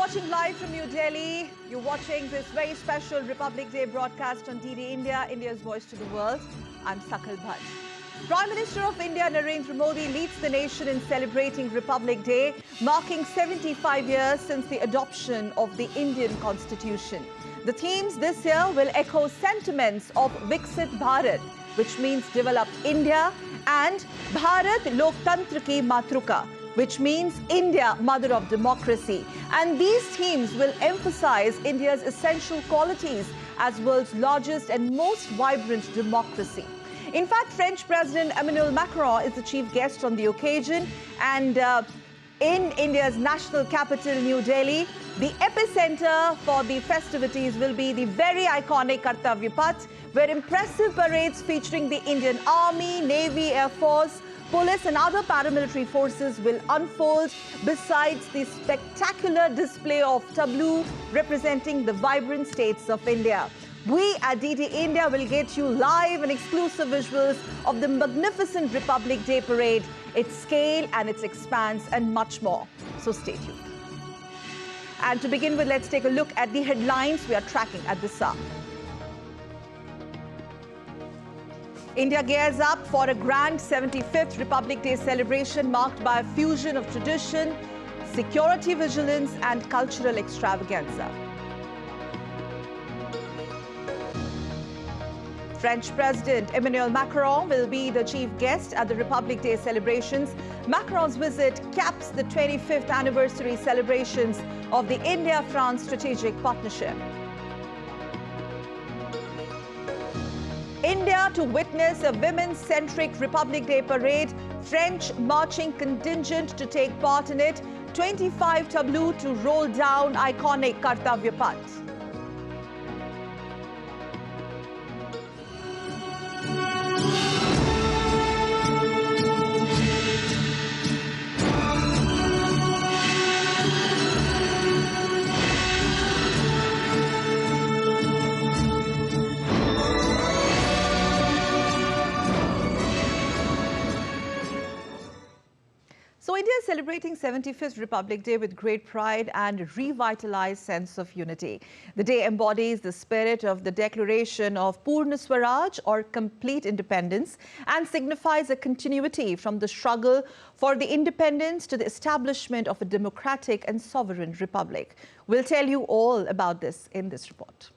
watching live from New Delhi. You're watching this very special Republic Day broadcast on DD India, India's voice to the world. I'm Sakal Bhatt. Prime Minister of India Narendra Modi leads the nation in celebrating Republic Day, marking 75 years since the adoption of the Indian Constitution. The themes this year will echo sentiments of Viksit Bharat, which means developed India, and Bharat Loktantra ki Matruka, which means India, mother of democracy. And these themes will emphasize India's essential qualities as world's largest and most vibrant democracy. In fact, French President Emmanuel Macron is the chief guest on the occasion, and in India's national capital, New Delhi, the epicenter for the festivities will be the very iconic Kartavya Path, where impressive parades featuring the Indian Army, Navy, Air Force, police and other paramilitary forces will unfold, besides the spectacular display of tableau representing the vibrant states of India. We at DD India will get you live and exclusive visuals of the magnificent Republic Day parade, its scale and its expanse, and much more. So stay tuned. And to begin with, let's take a look at the headlines we are tracking at this hour. India gears up for a grand 75th Republic Day celebration marked by a fusion of tradition, security vigilance and cultural extravaganza. French President Emmanuel Macron will be the chief guest at the Republic Day celebrations. Macron's visit caps the 25th anniversary celebrations of the India-France strategic partnership. India to witness a women-centric Republic Day parade, French marching contingent to take part in it, 25 tableau to roll down iconic Kartavya Path. So India is celebrating 75th Republic Day with great pride and revitalized sense of unity. The day embodies the spirit of the declaration of Purna Swaraj, or complete independence, and signifies a continuity from the struggle for the independence to the establishment of a democratic and sovereign republic. We'll tell you all about this in this report.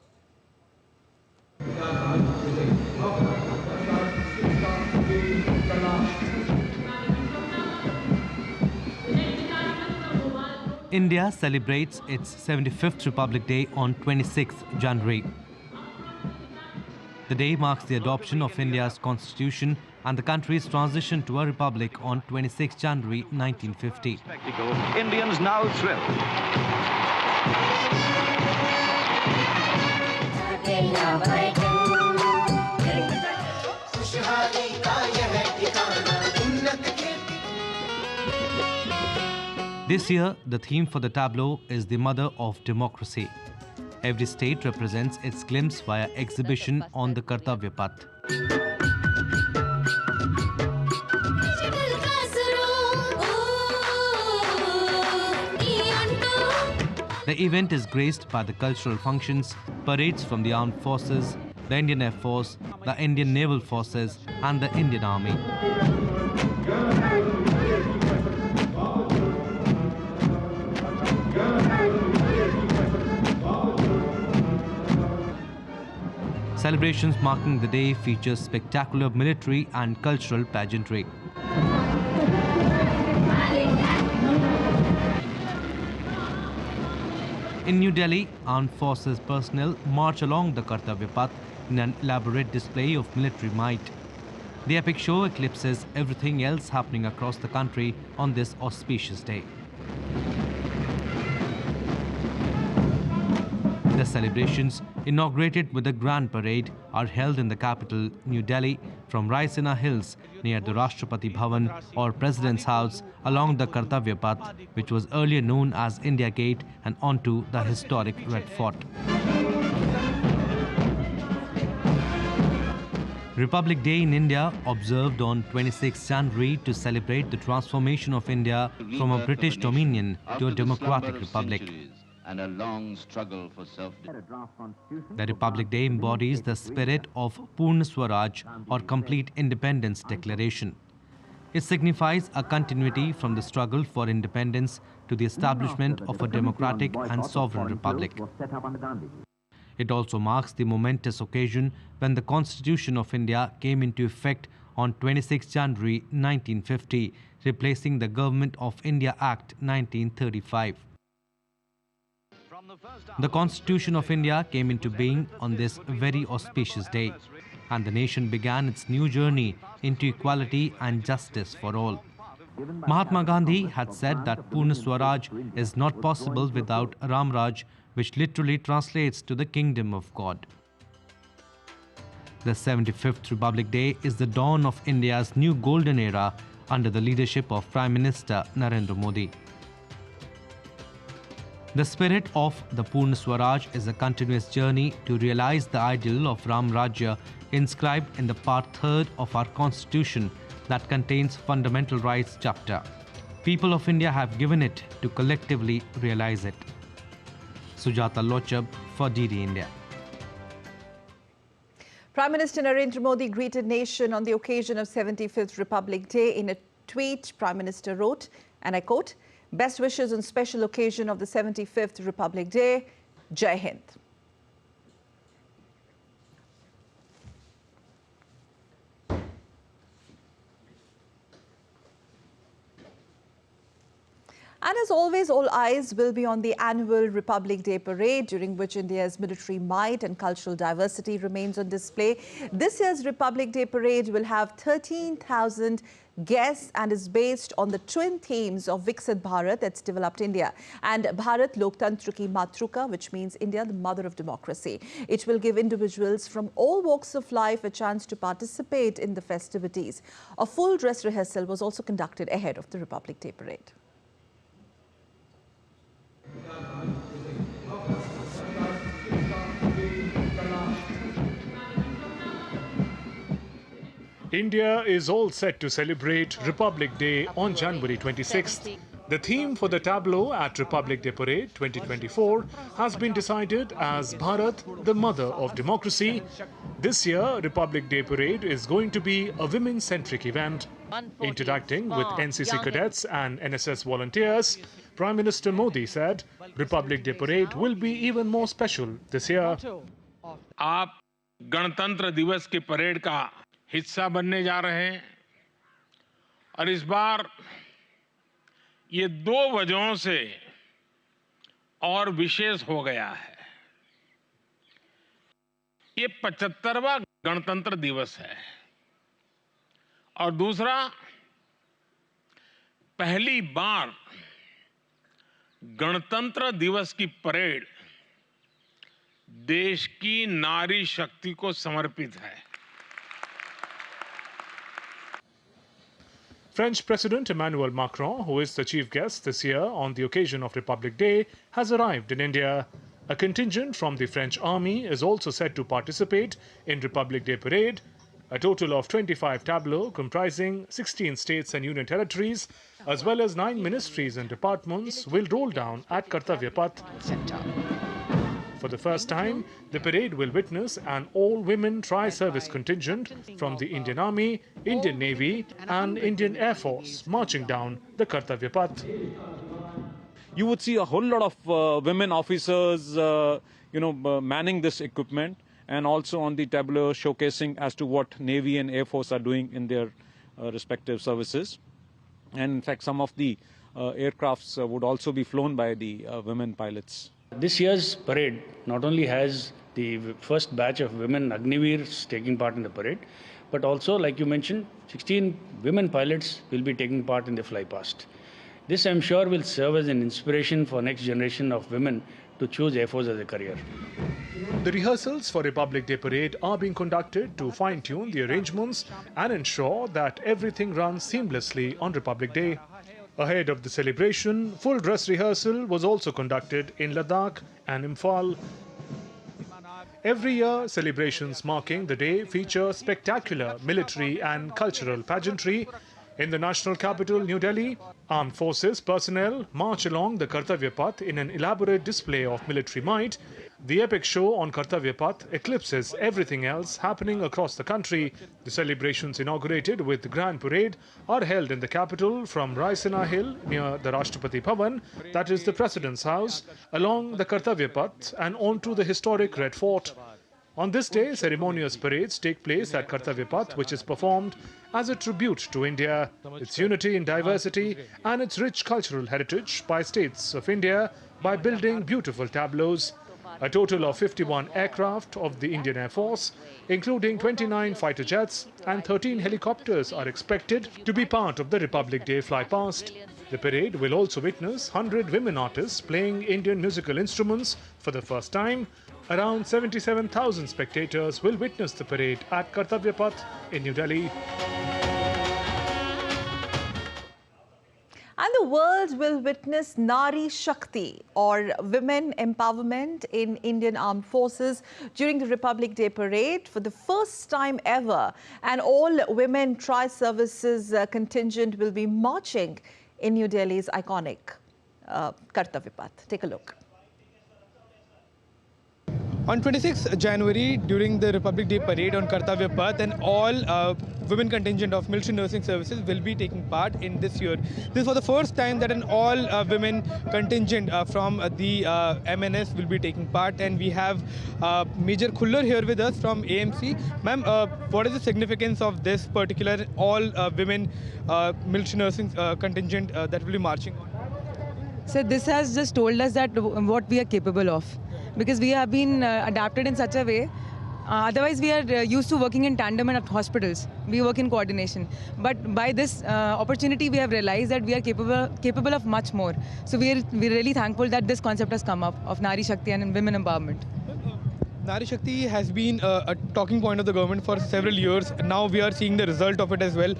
India celebrates its 75th Republic Day on 26th January. The day marks the adoption of India's constitution and the country's transition to a republic on 26 January 1950. Indians now thrilled. This year, the theme for the tableau is the mother of democracy. Every state represents its glimpse via exhibition on the Kartavya Path. The event is graced by the cultural functions, parades from the armed forces, the Indian Air Force, the Indian Naval Forces and the Indian Army. Celebrations marking the day feature spectacular military and cultural pageantry. In New Delhi, armed forces personnel march along the Kartavya Path in an elaborate display of military might. The epic show eclipses everything else happening across the country on this auspicious day. The celebrations, inaugurated with a grand parade, are held in the capital, New Delhi, from Raisina Hills near the Rashtrapati Bhavan or President's House along the Kartavya Path, which was earlier known as India Gate, and onto the historic Red Fort. Republic Day in India, observed on 26 January to celebrate the transformation of India from a British dominion to a democratic republic. and a long struggle for self-defense. The Republic Day embodies the spirit of Purna Swaraj or Complete Independence Declaration. It signifies a continuity from the struggle for independence to the establishment of a democratic and sovereign republic. It also marks the momentous occasion when the Constitution of India came into effect on 26 January 1950, replacing the Government of India Act 1935. The Constitution of India came into being on this very auspicious day, and the nation began its new journey into equality and justice for all. Mahatma Gandhi had said that Purna Swaraj is not possible without Ram Raj, which literally translates to the kingdom of God. The 75th Republic Day is the dawn of India's new golden era under the leadership of Prime Minister Narendra Modi. The spirit of the Purna Swaraj is a continuous journey to realize the ideal of Ram Rajya inscribed in the Part 3rd of our Constitution that contains Fundamental Rights chapter. People of India have given it to collectively realize it. Sujata Lochab for DD India. Prime Minister Narendra Modi greeted nation on the occasion of 75th Republic Day. In a tweet, Prime Minister wrote, and I quote, "Best wishes on special occasion of the 75th Republic Day. Jai Hind." And as always, all eyes will be on the annual Republic Day parade, during which India's military might and cultural diversity remains on display. This year's Republic Day parade will have 13,000 guests and is based on the twin themes of Viksit Bharat, that's developed India, and Bharat Loktantra Ki Matruka, which means India, the mother of democracy. It will give individuals from all walks of life a chance to participate in the festivities. A full dress rehearsal was also conducted ahead of the Republic Day parade. India is all set to celebrate Republic Day on January 26th. The theme for the tableau at Republic Day Parade 2024 has been decided as Bharat, the mother of democracy. This year, Republic Day Parade is going to be a women-centric event. Interacting with NCC cadets and NSS volunteers, Prime Minister Modi said Republic Day Parade will be even more special this year. आप गणतंत्र दिवस की parade का हिस्सा बनने जा रहे हैं और इस बार ये 2 वजहों से और विशेष हो गया है। ये 75वां गणतंत्र दिवस है और दूसरा, पहली बार गणतंत्र दिवस की परेड देश की नारी शक्ति को समर्पित है। French President Emmanuel Macron, who is the chief guest this year on the occasion of Republic Day, has arrived in India. A contingent from the French army is also set to participate in Republic Day Parade. A total of 25 tableaux comprising 16 states and union territories, as well as 9 ministries and departments, will roll down at Kartavya Path. For the first time, the parade will witness an all-women tri-service contingent from the Indian Army, Indian Navy and Indian Air Force marching down the Kartavya Path. You would see a whole lot of women officers, manning this equipment, and also on the tableau showcasing as to what Navy and Air Force are doing in their respective services. And in fact, some of the aircrafts would also be flown by the women pilots. This year's parade not only has the first batch of women Agniveers taking part in the parade, but also, like you mentioned, 16 women pilots will be taking part in the fly past. This, I'm sure, will serve as an inspiration for next generation of women to choose Air Force as a career. The rehearsals for Republic Day Parade are being conducted to fine-tune the arrangements and ensure that everything runs seamlessly on Republic Day. Ahead of the celebration, full dress rehearsal was also conducted in Ladakh and Imphal. Every year, celebrations marking the day feature spectacular military and cultural pageantry. In the national capital, New Delhi, armed forces personnel march along the Kartavya Path in an elaborate display of military might. The epic show on Kartavya Path eclipses everything else happening across the country. The celebrations, inaugurated with the Grand Parade, are held in the capital from Raisina Hill near the Rashtrapati Bhavan, that is the President's house, along the Kartavya Path and onto the historic Red Fort. On this day, ceremonious parades take place at Kartavya Path, which is performed as a tribute to India, its unity in diversity and its rich cultural heritage by states of India by building beautiful tableaus. A total of 51 aircraft of the Indian Air Force, including 29 fighter jets and 13 helicopters, are expected to be part of the Republic Day flypast. The parade will also witness 100 women artists playing Indian musical instruments for the first time. Around 77,000 spectators will witness the parade at Kartavya Path in New Delhi. And the world will witness Nari Shakti, or women empowerment in Indian Armed Forces during the Republic Day parade for the first time ever. And all women tri-services contingent will be marching in New Delhi's iconic Kartavya Path. Take a look. On 26th January, during the Republic Day parade on Kartavya Path, and all women contingent of military nursing services will be taking part in this year. This is for the first time that an all women contingent from the MNS will be taking part, and we have Major Khullar here with us from AMC. Ma'am, what is the significance of this particular all women military nursing contingent that will be marching on? So this has just told us that what we are capable of, because we have been adapted in such a way. Otherwise, we are used to working in tandem and at hospitals. We work in coordination. But by this opportunity, we have realized that we are capable of much more. So we're really thankful that this concept has come up of Nari Shakti and women empowerment. Nari Shakti has been a talking point of the government for several years. Now we are seeing the result of it as well,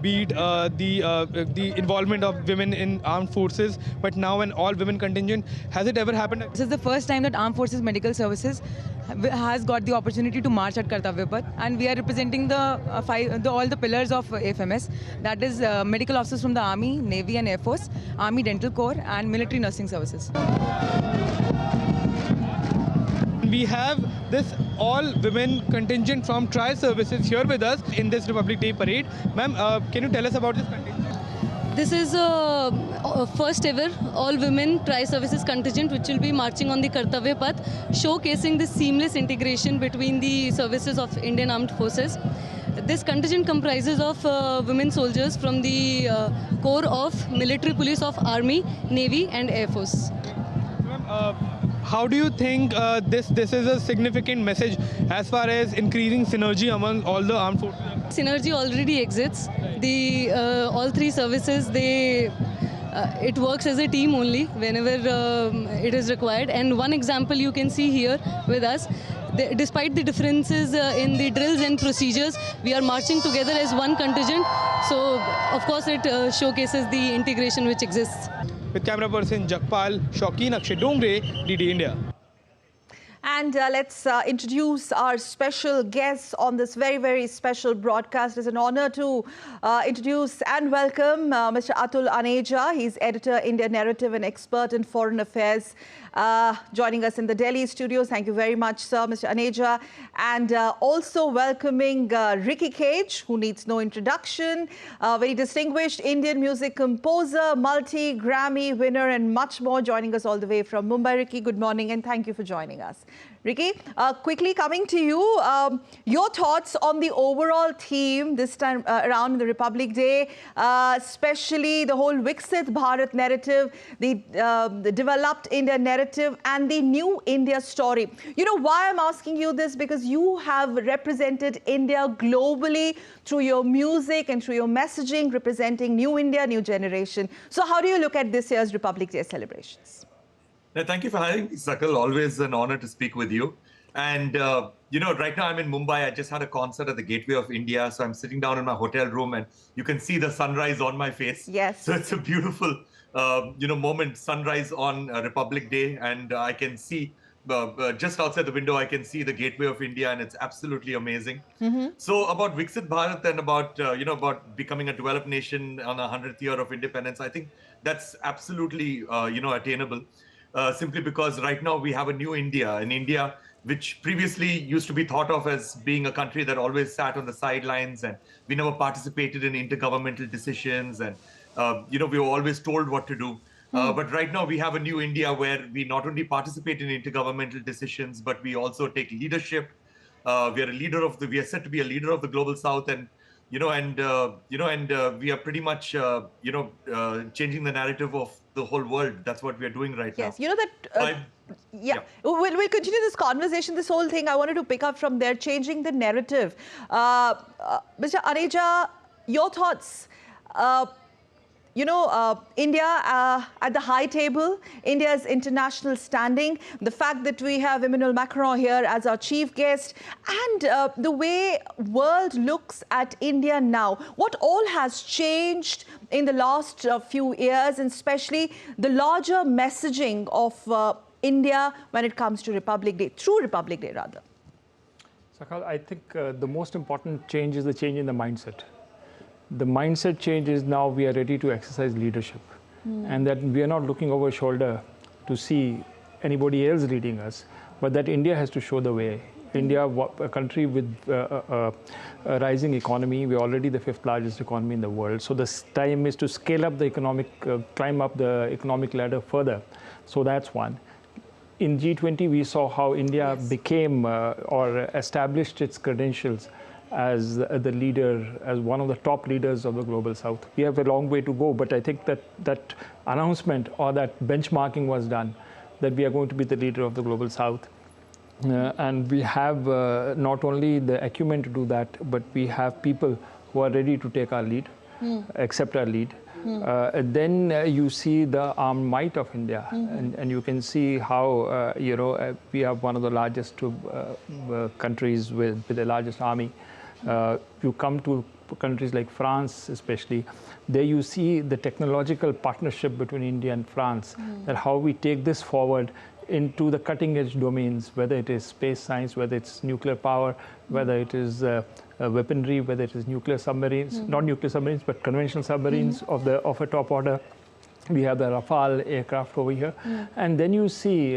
be it the involvement of women in armed forces, but now an all-women contingent. Has it ever happened? This is the first time that Armed Forces Medical Services has got the opportunity to march at Kartavya Path, and we are representing all the pillars of FMS. That is medical officers from the Army, Navy and Air Force, Army Dental Corps and Military Nursing Services. We have this all-women contingent from tri-services here with us in this Republic Day parade. Ma'am, can you tell us about this contingent? This is a first ever all-women tri-services contingent which will be marching on the Kartavya Path, showcasing the seamless integration between the services of Indian Armed Forces. This contingent comprises of women soldiers from the Corps of Military Police of Army, Navy and Air Force. How do you think this is a significant message as far as increasing synergy among all the armed forces? Synergy already exists. All three services, it works as a team only whenever it is required. And one example you can see here with us, despite the differences in the drills and procedures, we are marching together as one contingent. So, of course, it showcases the integration which exists. With camera person Jakpal, Shaukin Akshay Dongre, DD India. And let's introduce our special guests on this very, very special broadcast. It's an honor to introduce and welcome Mr. Atul Aneja. He's editor, India Narrative and expert in foreign affairs, joining us in the Delhi studios. Thank you very much, sir, Mr. Aneja. And also welcoming Ricky Cage, who needs no introduction, very distinguished Indian music composer, multi-Grammy winner and much more, joining us all the way from Mumbai. Ricky, good morning and thank you for joining us. Ricky, quickly coming to you, your thoughts on the overall theme this time around the Republic Day, especially the whole Viksit Bharat narrative, the developed India narrative and the new India story. You know why I'm asking you this? Because you have represented India globally through your music and through your messaging, representing new India, new generation. So how do you look at this year's Republic Day celebrations? Thank you for having me, Sakal. Always an honor to speak with you. And, you know, right now I'm in Mumbai. I just had a concert at the Gateway of India. So I'm sitting down in my hotel room and you can see the sunrise on my face. Yes. So it's a beautiful, you know, moment, sunrise on Republic Day. And I can see just outside the window, I can see the gateway of India, and it's absolutely amazing. So about Viksit Bharat and about, about becoming a developed nation on a 100th year of independence, I think that's absolutely, attainable. Simply because right now we have a new India, an India which previously used to be thought of as being a country that always sat on the sidelines, and we never participated in intergovernmental decisions, and we were always told what to do. But right now we have a new India where we not only participate in intergovernmental decisions, but we also take leadership. We are said to be a leader of the global South, and we are pretty much changing the narrative of the whole world. That's what we are doing right now. Yes, you know that. We'll continue this conversation. This whole thing I wanted to pick up from there, changing the narrative. Mr. Aneja, your thoughts. India at the high table, India's international standing, the fact that we have Emmanuel Macron here as our chief guest, and the way world looks at India now. What all has changed in the last few years, and especially the larger messaging of India when it comes to Republic Day, through Republic Day rather? Sakal, I think the most important change is the change in the mindset. The mindset change is now we are ready to exercise leadership, and that we are not looking over shoulder to see anybody else leading us, but that India has to show the way. India, a country with a rising economy, we're already the 5th largest economy in the world. So this time is to scale up the climb up the economic ladder further. So that's one. In G20, we saw how India became or established its credentials as the leader, as one of the top leaders of the global South. We have a long way to go, but I think that announcement or that benchmarking was done, that we are going to be the leader of the global South. And we have not only the acumen to do that, but we have people who are ready to take our lead, accept our lead. Then you see the armed might of India, and you can see how we have one of the largest countries with the largest army. You come to countries like France, especially, there you see the technological partnership between India and France, that how we take this forward into the cutting-edge domains, whether it is space science, whether it's nuclear power, whether it is weaponry, whether it is nuclear submarines, not nuclear submarines, but conventional submarines of a top order. We have the Rafale aircraft over here. And then you see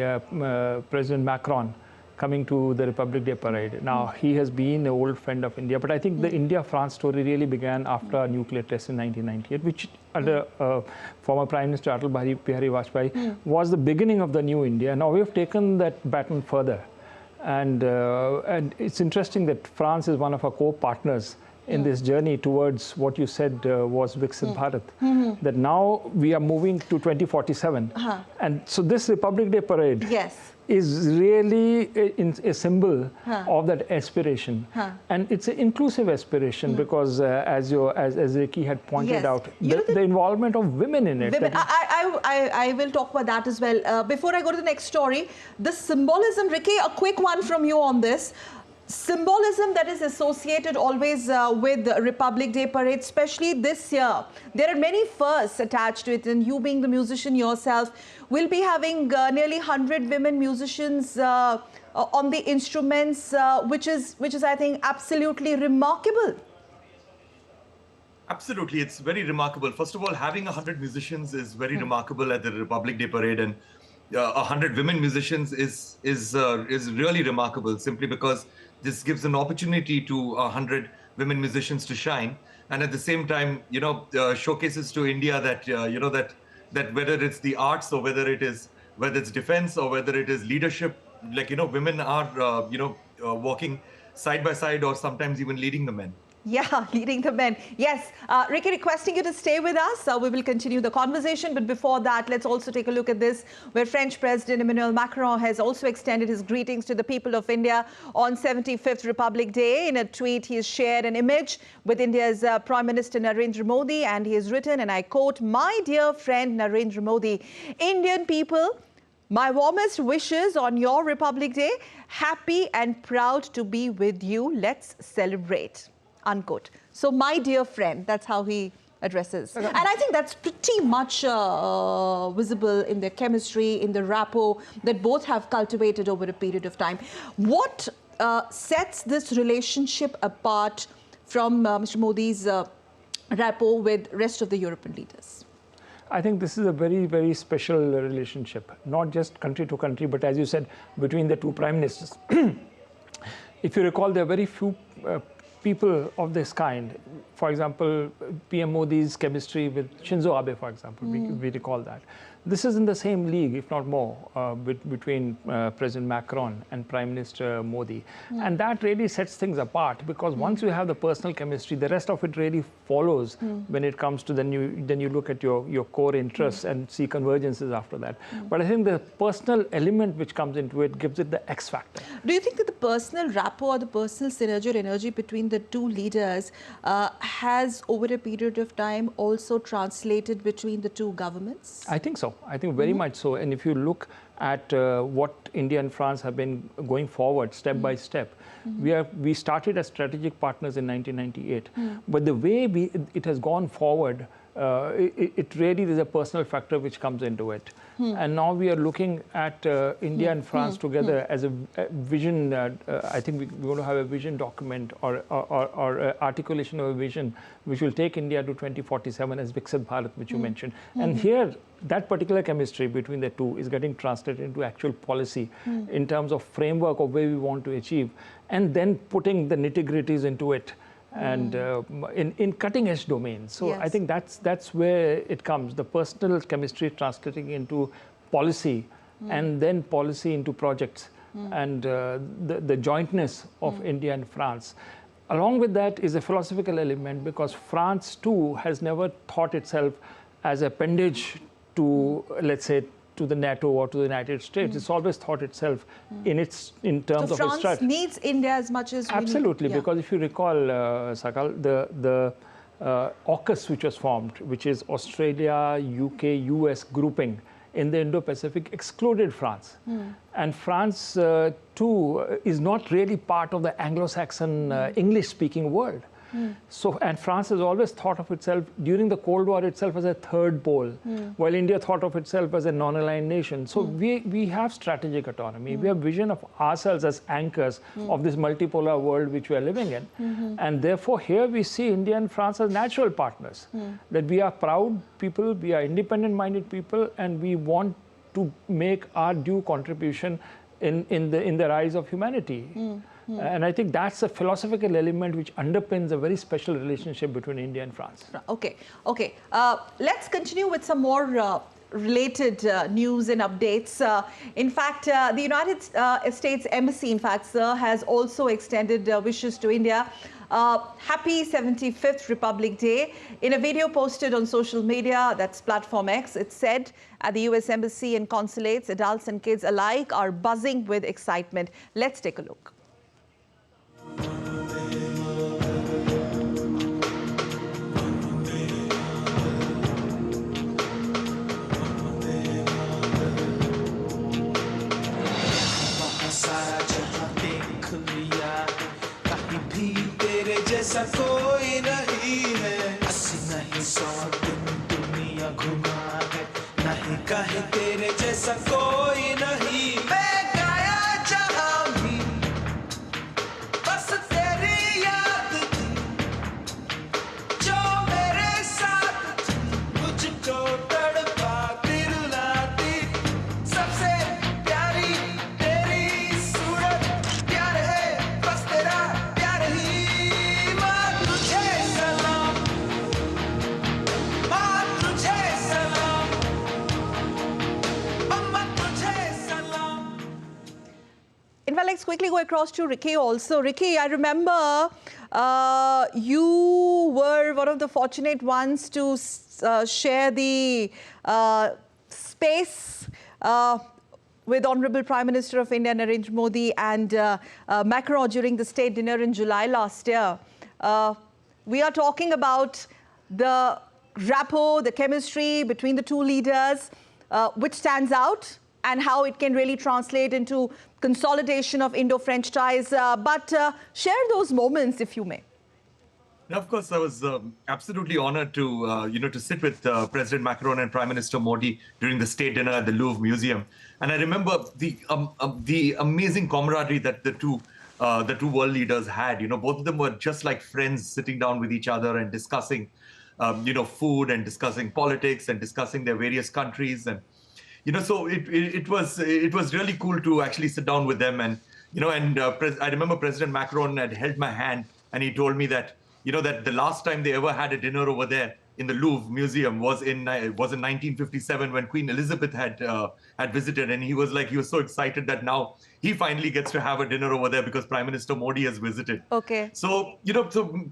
President Macron coming to the Republic Day parade. Now, he has been an old friend of India, but I think the India-France story really began after a nuclear test in 1998, which under former Prime Minister Atal Bihari Vajpayee was the beginning of the new India. Now, we have taken that baton further. And it's interesting that France is one of our core partners in this journey towards what you said was Viksit Bharat, that now we are moving to 2047. And so this Republic Day parade is really a symbol of that aspiration. And it's an inclusive aspiration because as Ricky had pointed out, the involvement of women in it. Women, I will talk about that as well. Before I go to the next story, the symbolism, Ricky, a quick one from you on this. Symbolism that is associated always with Republic Day parade, especially this year. There are many firsts attached to it, and you being the musician yourself, will be having nearly 100 women musicians on the instruments, which is I think absolutely remarkable. Absolutely, it's very remarkable. First of all, having 100 musicians is very remarkable at the Republic Day parade, and 100 women musicians is really remarkable, simply because this gives an opportunity to 100 women musicians to shine, and at the same time, showcases to India that that whether it's the arts or whether it's defense or whether it is leadership, women are walking side by side or sometimes even leading the men. Yeah, leading the men. Yes, Ricky, requesting you to stay with us. We will continue the conversation. But before that, let's also take a look at this, where French President Emmanuel Macron has also extended his greetings to the people of India on 75th Republic Day. In a tweet, he has shared an image with India's Prime Minister Narendra Modi, and he has written, and I quote, "My dear friend Narendra Modi, Indian people, my warmest wishes on your Republic Day. Happy and proud to be with you. Let's celebrate." Unquote. So, my dear friend, that's how he addresses. And I think that's pretty much visible in their chemistry, in the rapport that both have cultivated over a period of time. What sets this relationship apart from Mr. Modi's rapport with rest of the European leaders? I think this is a very, very special relationship, not just country to country, but as you said, between the two prime ministers. If you recall, there are very few people of this kind. For example, PM Modi's chemistry with Shinzo Abe, for example, we recall that. This is in the same league, if not more, between President Macron and Prime Minister Modi. And that really sets things apart, because once you have the personal chemistry, the rest of it really follows when it comes to then you look at your core interests and see convergences after that. But I think the personal element which comes into it gives it the X factor. Do you think that the personal rapport, the personal synergy or energy between the two leaders has, over a period of time, also translated between the two governments? I think so. I think very much so. And if you look at what India and France have been going forward step by step, we started as strategic partners in 1998. But the way it has gone forward, it really is a personal factor which comes into it. And now we are looking at India and France together as a vision. I think we're going to have a vision document or articulation of a vision which will take India to 2047 as Viksit Bharat, which you mentioned. And here, that particular chemistry between the two is getting translated into actual policy in terms of framework of where we want to achieve, and then putting the nitty-gritties into it. And in cutting-edge domains. So I think that's where it comes. The personal chemistry translating into policy, and then policy into projects, and the jointness of India and France. Along with that is a philosophical element, because France too has never thought itself as appendage to, let's say, to the NATO or to the United States. It's always thought itself in terms of its strategy. France needs India as much as we Absolutely, need, because if you recall, Sakal, the AUKUS which was formed, which is Australia, UK, US grouping in the Indo-Pacific, excluded France. And France too is not really part of the Anglo-Saxon English-speaking world. So, and France has always thought of itself during the Cold War itself as a third pole, while India thought of itself as a non-aligned nation. So we have strategic autonomy. We have vision of ourselves as anchors of this multipolar world which we are living in. And therefore, here we see India and France as natural partners. That we are proud people, we are independent-minded people, and we want to make our due contribution in the rise of humanity. And I think that's a philosophical element which underpins a very special relationship between India and France. Okay. Let's continue with some more related news and updates. In fact, the United States Embassy, in fact, sir, has also extended wishes to India. Happy 75th Republic Day. In a video posted on social media, that's Platform X, it said at the US Embassy and consulates, adults and kids alike are buzzing with excitement. Let's take a look. जैसा कोई नहीं है, अस्सी नहीं 100 दिन दुनिया घुमा है, नहीं कहे तेरे जैसा कोई नहीं। मैं गाया जहां भी बस तेरी याद थी, जो मेरे साथ थी, मुझको तड़पाती रुलाती, सबसे प्यारी तेरी सूरत, प्यार है बस तेरा प्यार ही। In fact, let's quickly go across to Ricky also. Ricky, I remember you were one of the fortunate ones to share the space with Honorable Prime Minister of India, Narendra Modi, and Macron during the state dinner in July last year. We are talking about the rapport, the chemistry between the two leaders, which stands out, and how it can really translate into consolidation of Indo-French ties. But share those moments, if you may. Now, of course, I was absolutely honored to, to sit with President Macron and Prime Minister Modi during the state dinner at the Louvre Museum. And I remember the amazing camaraderie that the two world leaders had. You know, both of them were just like friends, sitting down with each other and discussing, food and discussing politics and discussing their various countries. And so it was really cool to actually sit down with them. And I remember President Macron had held my hand and he told me that that the last time they ever had a dinner over there in the Louvre Museum was in 1957 when Queen Elizabeth had visited, and he was so excited that now he finally gets to have a dinner over there because Prime Minister Modi has visited. Okay. So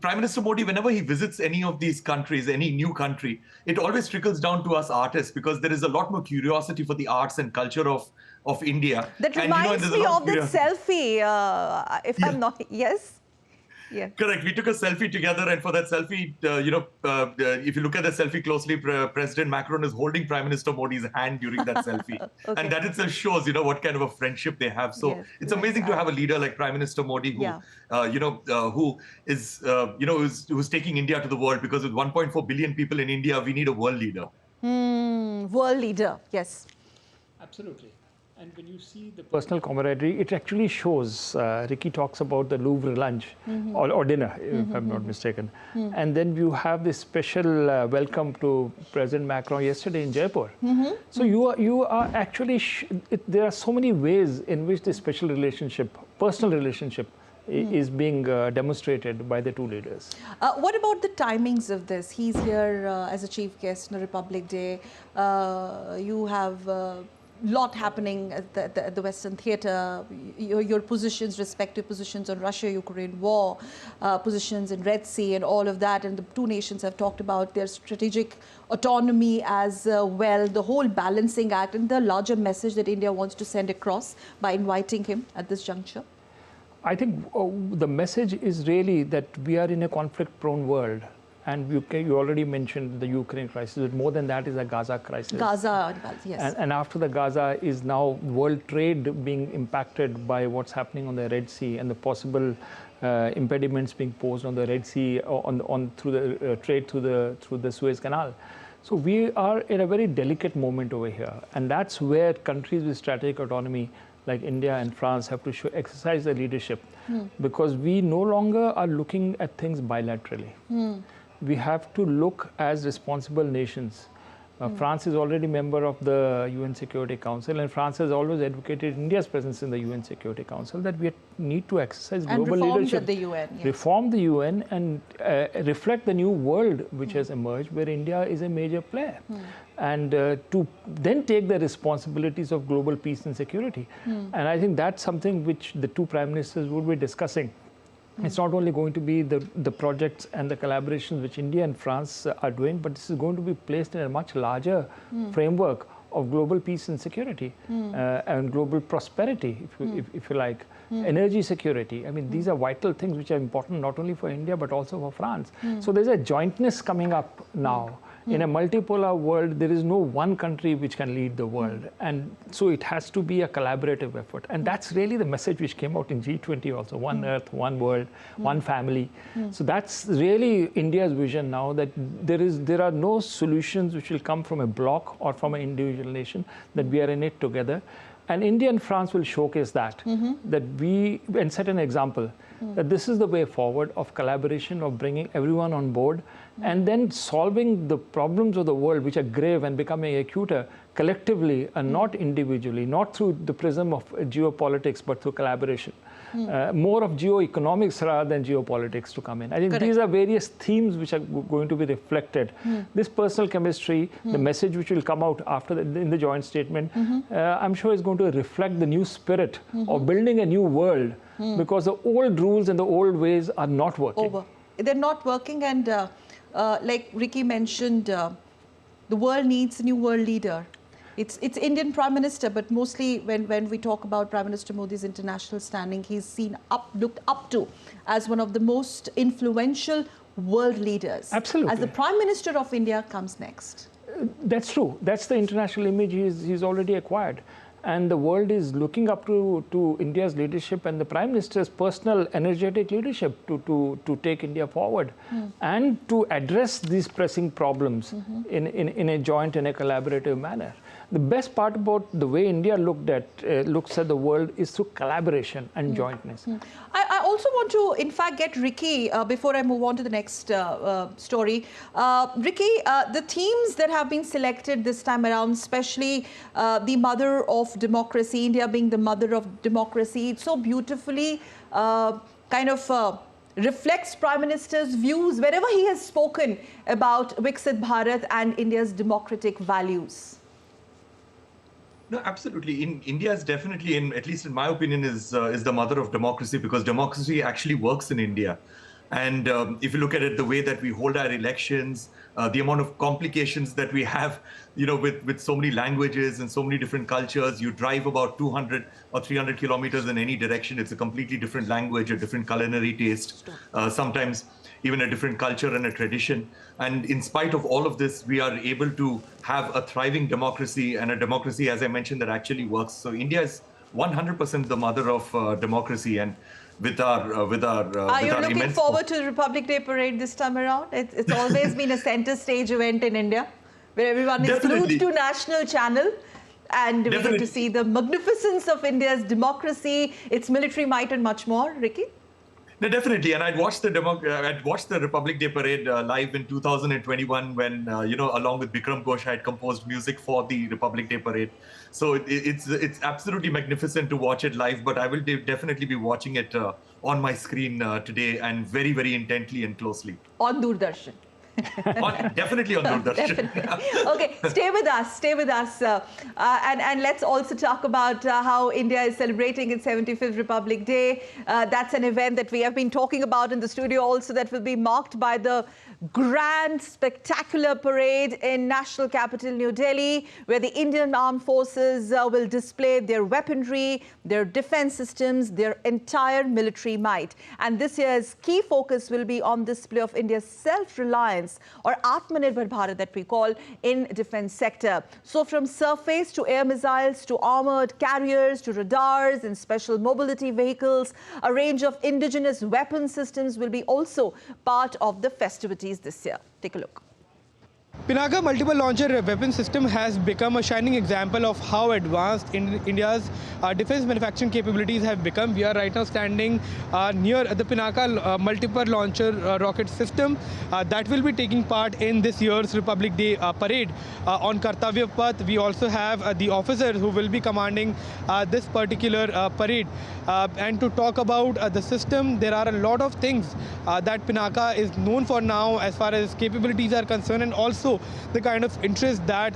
Prime Minister Modi, whenever he visits any of these countries, any new country, it always trickles down to us artists because there is a lot more curiosity for the arts and culture of India. That reminds me of the selfie. I'm not, yes. Yeah. Correct. We took a selfie together, and for that selfie, if you look at the selfie closely, President Macron is holding Prime Minister Modi's hand during that selfie, okay. And that itself shows, what kind of a friendship they have. So yes, it's amazing to have a leader like Prime Minister Modi, who, who is, who's taking India to the world. Because with 1.4 billion people in India, we need a world leader. World leader, yes. Absolutely. And when you see the personal camaraderie, it actually shows. Ricky talks about the Louvre lunch or dinner, if I'm not mistaken. And then you have this special welcome to President Macron yesterday in Jaipur. So you are actually, there are so many ways in which this special relationship, personal relationship, is being demonstrated by the two leaders. What about the timings of this? He's here as a chief guest on Republic Day. You have lot happening at the Western Theatre, your positions, respective positions on Russia-Ukraine war, positions in Red Sea and all of that, and the two nations have talked about their strategic autonomy as well, the whole balancing act and the larger message that India wants to send across by inviting him at this juncture. I think the message is really that we are in a conflict-prone world. And you already mentioned the Ukraine crisis, but more than that is a Gaza crisis. Gaza, yes. And after the Gaza is now world trade being impacted by what's happening on the Red Sea and the possible impediments being posed on the Red Sea through the trade through the Suez Canal. So we are in a very delicate moment over here, and that's where countries with strategic autonomy like India and France have to exercise their leadership, because we no longer are looking at things bilaterally. We have to look as responsible nations. France is already a member of the UN Security Council, and France has always advocated India's presence in the UN Security Council, that we need to exercise global leadership. The UN, yes. Reform the UN and reflect the new world which has emerged, where India is a major player. And to then take the responsibilities of global peace and security. And I think that's something which the two prime ministers would be discussing. It's not only going to be the projects and the collaborations which India and France are doing, but this is going to be placed in a much larger framework of global peace and security and global prosperity, if you like. Energy security. I mean, these are vital things which are important not only for India, but also for France. So there's a jointness coming up now. In a multipolar world, there is no one country which can lead the world. And so it has to be a collaborative effort. And that's really the message which came out in G20 also. One Earth, one world, one family. So that's really India's vision now, that there are no solutions which will come from a bloc or from an individual nation, that we are in it together. And India and France will showcase that, and set an example, that this is the way forward of collaboration, of bringing everyone on board, and then solving the problems of the world which are grave and becoming acuter collectively and not individually, not through the prism of geopolitics, but through collaboration. More of geoeconomics rather than geopolitics to come in. I think these are various themes which are going to be reflected. This personal chemistry, the message which will come out after in the joint statement, I'm sure is going to reflect the new spirit of building a new world, because the old rules and the old ways are not working. They're not working, and like Ricky mentioned, the world needs a new world leader. It's Indian Prime Minister, but mostly when we talk about Prime Minister Modi's international standing, he's looked up to as one of the most influential world leaders. Absolutely. As the Prime Minister of India comes next. That's true. That's the international image he's already acquired. And the world is looking up to India's leadership and the Prime Minister's personal energetic leadership to take India forward and to address these pressing problems in a joint and a collaborative manner. The best part about the way India looks at the world is through collaboration and jointness. I also want to, in fact, get Ricky, before I move on to the next story. Ricky, the themes that have been selected this time around, especially the mother of democracy, India being the mother of democracy, it so beautifully reflects Prime Minister's views wherever he has spoken about Viksit Bharat and India's democratic values. No, absolutely. India is definitely, at least in my opinion, is the mother of democracy, because democracy actually works in India. And if you look at it, the way that we hold our elections, the amount of complications that we have, with so many languages and so many different cultures, you drive about 200 or 300 kilometers in any direction. It's a completely different language, a different culinary taste, sometimes even a different culture and a tradition. And in spite of all of this, we are able to have a thriving democracy, and a democracy, as I mentioned, that actually works. So India is 100% the mother of democracy. And with our Are you looking forward to the Republic Day parade this time around? It's always been a center stage event in India, where everyone is glued to national channel. And we get to see the magnificence of India's democracy, its military might, and much more. Ricky? No, definitely. And I'd watched the Republic Day parade live in 2021 when, along with Bikram Ghosh, I had composed music for the Republic Day parade. So it's absolutely magnificent to watch it live, but I will definitely be watching it on my screen today, and very, very intently and closely. On Doordarshan. Definitely on Doordarshan. Okay, stay with us. And let's also talk about how India is celebrating its 75th Republic Day. That's an event that we have been talking about in the studio also, that will be marked by the grand, spectacular parade in national capital New Delhi, where the Indian Armed Forces will display their weaponry, their defense systems, their entire military might. And this year's key focus will be on display of India's self-reliance, or Atmanirbhar Bharat that we call, in defense sector. So from surface to air missiles to armored carriers to radars and special mobility vehicles, a range of indigenous weapon systems will be also part of the festivities this year. Take a look. Pinaka multiple launcher weapon system has become a shining example of how advanced India's defense manufacturing capabilities have become. We are right now standing near the Pinaka multiple launcher rocket system that will be taking part in this year's Republic Day parade on Kartavya Path. We also have the officers who will be commanding this particular parade. And to talk about the system, there are a lot of things that Pinaka is known for now as far as capabilities are concerned, and also the kind of interest that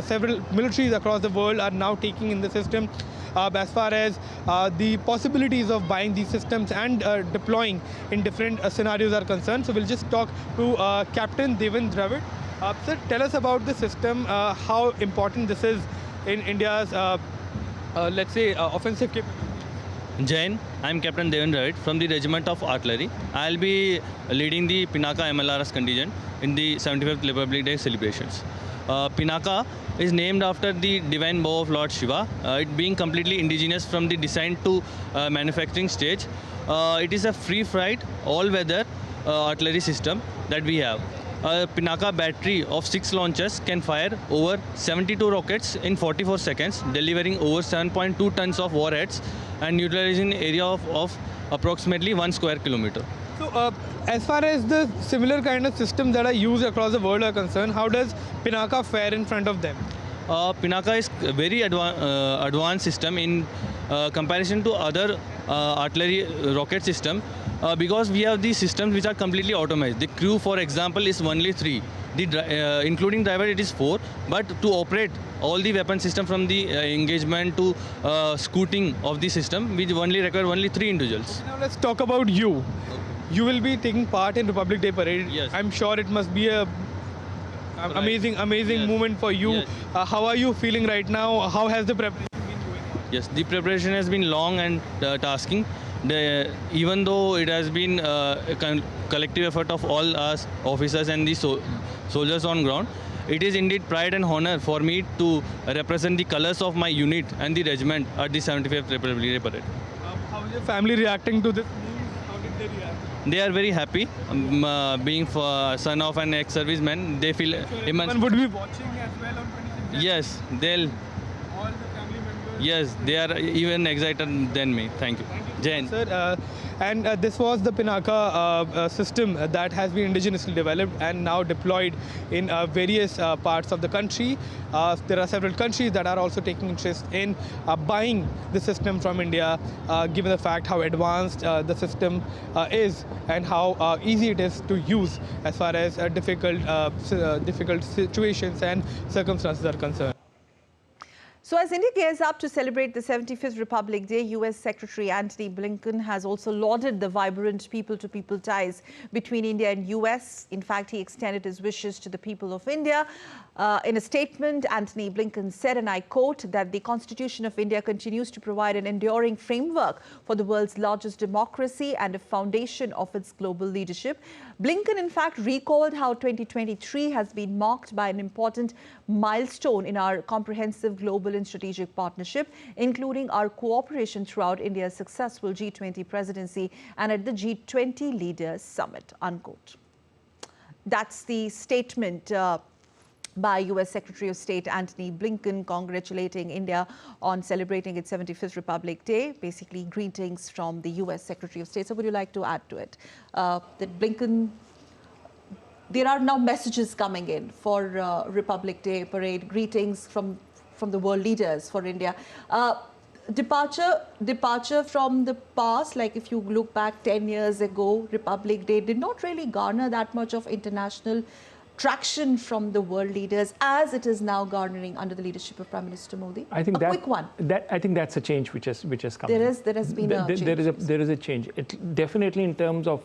several militaries across the world are now taking in the system as far as the possibilities of buying these systems and deploying in different scenarios are concerned. So we'll just talk to Captain Devendra Dravid. Sir, tell us about the system, how important this is in India's, let's say, offensive capabilities. Jain, I'm Captain Devendra Dravid from the Regiment of Artillery. I'll be leading the Pinaka MLRS contingent in the 75th Republic Day celebrations. Pinaka is named after the divine bow of Lord Shiva, it being completely indigenous from the design to manufacturing stage. It is a free-flight, all-weather artillery system that we have. A Pinaka battery of 6 launchers can fire over 72 rockets in 44 seconds, delivering over 7.2 tons of warheads and neutralizing area of approximately 1 square kilometer. So, as far as the similar kind of systems that are used across the world are concerned, how does Pinaka fare in front of them? Pinaka is a very advanced system in comparison to other artillery rocket system because we have these systems which are completely automated. The crew, for example, is only 3. Including driver, it is 4. But to operate all the weapon system from the engagement to scooting of the system, we only require only 3 individuals. Okay, now let's talk about you. You will be taking part in Republic Day parade. Yes. I'm sure it must be a amazing yes. moment for you. Yes. How are you feeling right now? How has the preparation been going on? Yes, the preparation has been long and tasking. Even though it has been a collective effort of all us officers and the soldiers on ground, It is indeed pride and honor for me to represent the colors of my unit and the regiment at the 75th Republic Day Parade. How is your family reacting to this news? How did they react? They are very happy. Being son of an ex-serviceman, they feel immense. Everyone would be watching as well on 26th. Yes, they'll. All the family members. Yes, they are even excited than me. Thank you. Jai Hind. Sir, and this was the Pinaka system that has been indigenously developed and now deployed in various parts of the country. There are several countries that are also taking interest in buying the system from India, given the fact how advanced the system is and how easy it is to use as far as difficult situations and circumstances are concerned. So as India gears up to celebrate the 75th Republic Day, US Secretary Antony Blinken has also lauded the vibrant people-to-people ties between India and US. In fact, he extended his wishes to the people of India. In a statement, Antony Blinken said, and I quote, that the Constitution of India continues to provide an enduring framework for the world's largest democracy and a foundation of its global leadership. Blinken, in fact, recalled how 2023 has been marked by an important milestone in our comprehensive global and strategic partnership, including our cooperation throughout India's successful G20 presidency and at the G20 Leaders Summit, unquote. That's the statement by US Secretary of State Antony Blinken congratulating India on celebrating its 75th Republic Day. Basically, greetings from the US Secretary of State. So would you like to add to it? That Blinken, there are now messages coming in for Republic Day parade, greetings from the world leaders for India. Departure from the past, like if you look back 10 years ago, Republic Day did not really garner that much of international traction from the world leaders as it is now garnering under the leadership of Prime Minister Modi. I think quick one. I think that's a change which has come. There has been a change. There is a change. It definitely in terms of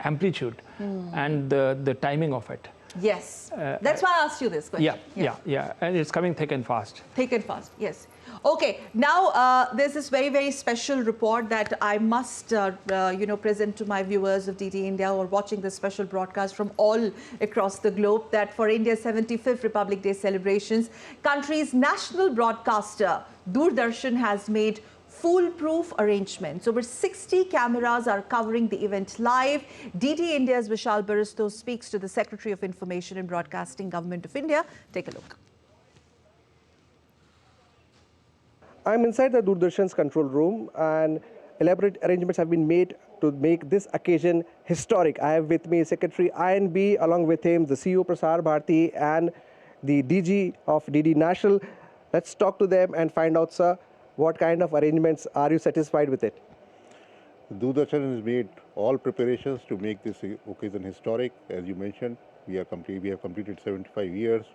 amplitude and the timing of it. Yes, that's why I asked you this question. Yeah, and it's coming thick and fast. Thick and fast, yes. Okay, now there's this very, very special report that I must, present to my viewers of DD India who are watching this special broadcast from all across the globe, that for India's 75th Republic Day celebrations, country's national broadcaster, Doordarshan, has made foolproof arrangements. Over 60 cameras are covering the event live. DD India's Vishal Baristo speaks to the Secretary of Information and Broadcasting, Government of India. Take a look. I'm inside the Doordarshan's control room, and elaborate arrangements have been made to make this occasion historic. I have with me Secretary INB, along with him the CEO Prasar Bharati and the DG of DD National. Let's talk to them and find out, sir, what kind of arrangements are you satisfied with it? Doordarshan has made all preparations to make this occasion historic. As you mentioned, we have completed 75 years,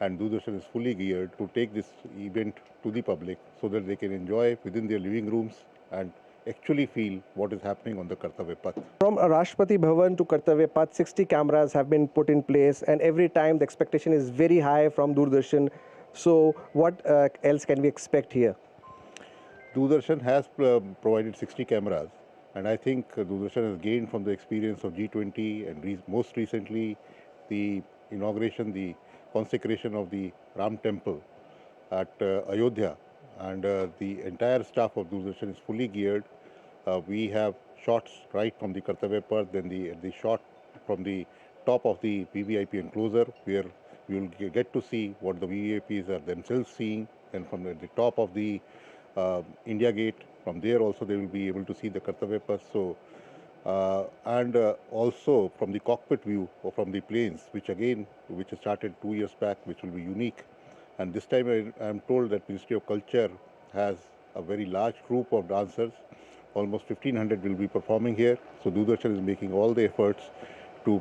and Doordarshan is fully geared to take this event to the public so that they can enjoy within their living rooms and actually feel what is happening on the Kartavya Path. From Rashtrapati Bhavan to Kartavya Path, 60 cameras have been put in place, and every time the expectation is very high from Doordarshan. So what else can we expect here? Doordarshan has provided 60 cameras, and I think Doordarshan has gained from the experience of G20 and most recently the inauguration, the consecration of the Ram temple at Ayodhya, and the entire staff of Doordarshan is fully geared. We have shots right from the Kartavya Path, then the shot from the top of the VVIP enclosure, where we will get to see what the VVIPs are themselves seeing, and from the top of the India Gate, from there also they will be able to see the Kartavya Path. So, and also from the cockpit view or from the planes, which started 2 years back, which will be unique. And this time I am told that Ministry of Culture has a very large group of dancers. Almost 1,500 will be performing here. So Doordarshan is making all the efforts to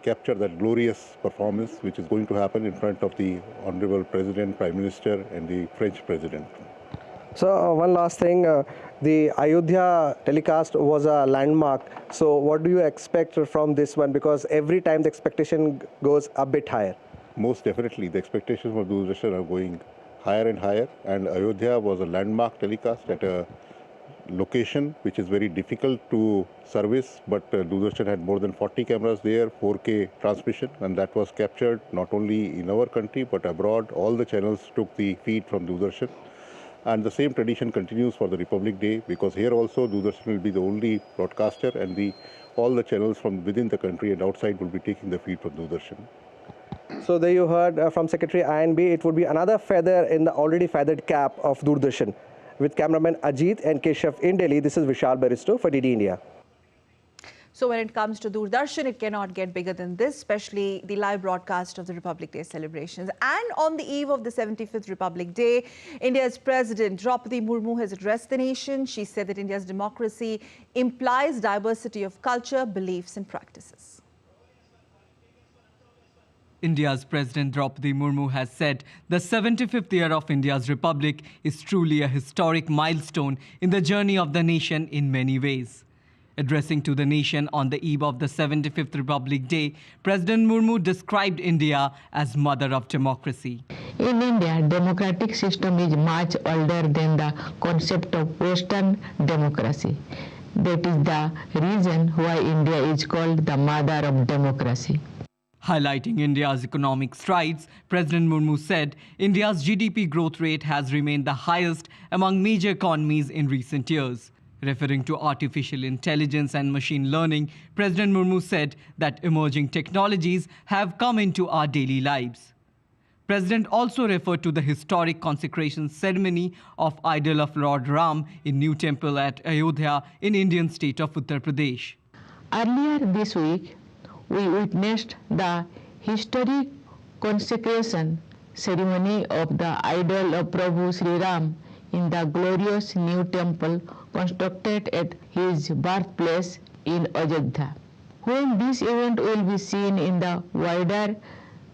capture that glorious performance, which is going to happen in front of the Honorable President, Prime Minister and the French President. So one last thing, the Ayodhya telecast was a landmark. So what do you expect from this one? Because every time the expectation goes a bit higher. Most definitely, the expectations for Doordarshan are going higher and higher. And Ayodhya was a landmark telecast at a location which is very difficult to service, but Doordarshan had more than 40 cameras there, 4K transmission, and that was captured not only in our country but abroad. All the channels took the feed from Doordarshan. And the same tradition continues for the Republic Day, because here also Doordarshan will be the only broadcaster, and all the channels from within the country and outside will be taking the feed from Doordarshan. So there you heard from Secretary INB, it would be another feather in the already feathered cap of Doordarshan. With cameraman Ajit and Keshav in Delhi, this is Vishal Baristo for DD India. So when it comes to Doordarshan, it cannot get bigger than this, especially the live broadcast of the Republic Day celebrations. And on the eve of the 75th Republic Day, India's President Draupadi Murmu has addressed the nation. She said that India's democracy implies diversity of culture, beliefs and practices. India's President Draupadi Murmu has said the 75th year of India's Republic is truly a historic milestone in the journey of the nation in many ways. Addressing to the nation on the eve of the 75th Republic Day, President Murmu described India as mother of democracy. In India, democratic system is much older than the concept of Western democracy. That is the reason why India is called the mother of democracy. Highlighting India's economic strides, President Murmu said India's GDP growth rate has remained the highest among major economies in recent years. Referring to artificial intelligence and machine learning, President Murmu said that emerging technologies have come into our daily lives. President also referred to the historic consecration ceremony of idol of Lord Ram in new temple at Ayodhya in Indian state of Uttar Pradesh. Earlier this week, we witnessed the historic consecration ceremony of the idol of Prabhu Sri Ram in the glorious new temple constructed at his birthplace in Ayodhya. When this event will be seen in the wider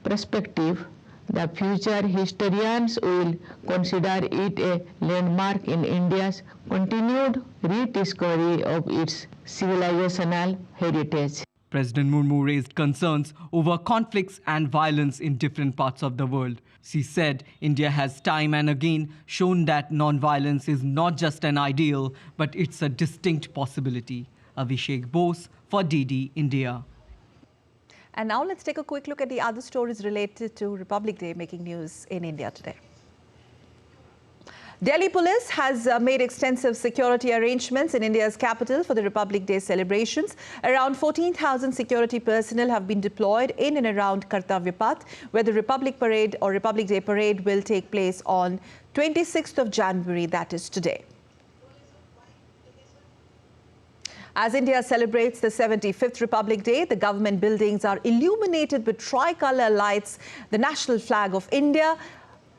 perspective, the future historians will consider it a landmark in India's continued rediscovery of its civilizational heritage. President Murmu raised concerns over conflicts and violence in different parts of the world. She said India has time and again shown that non-violence is not just an ideal, but it's a distinct possibility. Abhishek Bose for DD India. And now let's take a quick look at the other stories related to Republic Day making news in India today. Delhi police has made extensive security arrangements in India's capital for the Republic Day celebrations. Around 14,000 security personnel have been deployed in and around Kartavya Path, where the Republic Parade or Republic Day Parade will take place on 26th of January, that is today. As India celebrates the 75th Republic Day, the government buildings are illuminated with tricolour lights, the national flag of India,